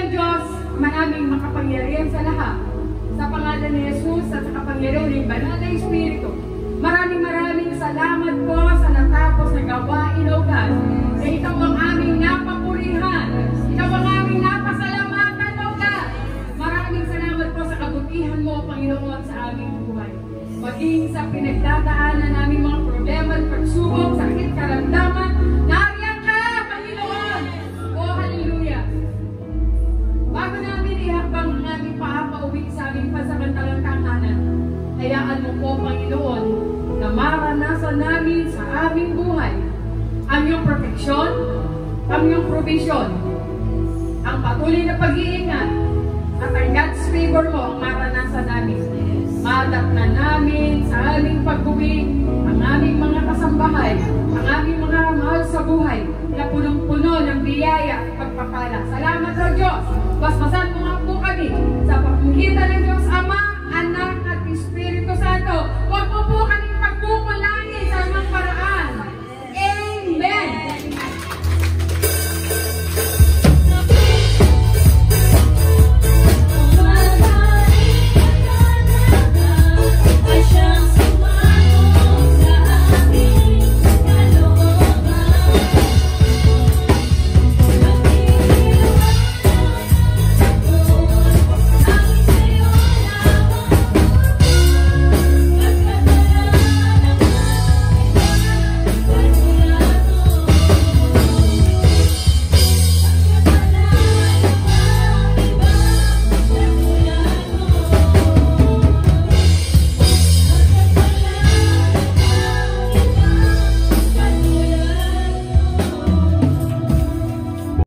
ng Diyos, maraming makapangyarihan sa lahat. Sa pangalan ni Jesus at sa kapangyarihan ng Banal na Espiritu, maraming salamat po sa natapos na gawain, O God. Na ikaw ang aming napapurihan. Ikaw ang aming napasalamatan, O God. Maraming salamat po sa kabutihan mo, Panginoon, sa aming buhay. Maging sa pinagdadaanan namin mga problema at pagsubok, sakit, karamdaman, nariyan ka, Panginoon! O, hallelujah! Bago namin ihakbang ang aming paapauwi sa aming pansamantalang tahanan, hayaan mo po, Panginoon, na maranasan namin sa aming buhay ang iyong proteksyon, ang iyong provision, ang patuloy na pag-iingat, at ang God's favor mo ang maranasan namin. Madatnan namin sa aming pag-uwi ang aming mga kasambahay, ang aming mga mahal sa buhay na punong-puno ng biyaya at pagpapala. Salamat sa Diyos. Basbasan mo nga po kami sa pamamagitan ng Diyos Ama, Anak at Espiritu Santo. Huwag mo po kami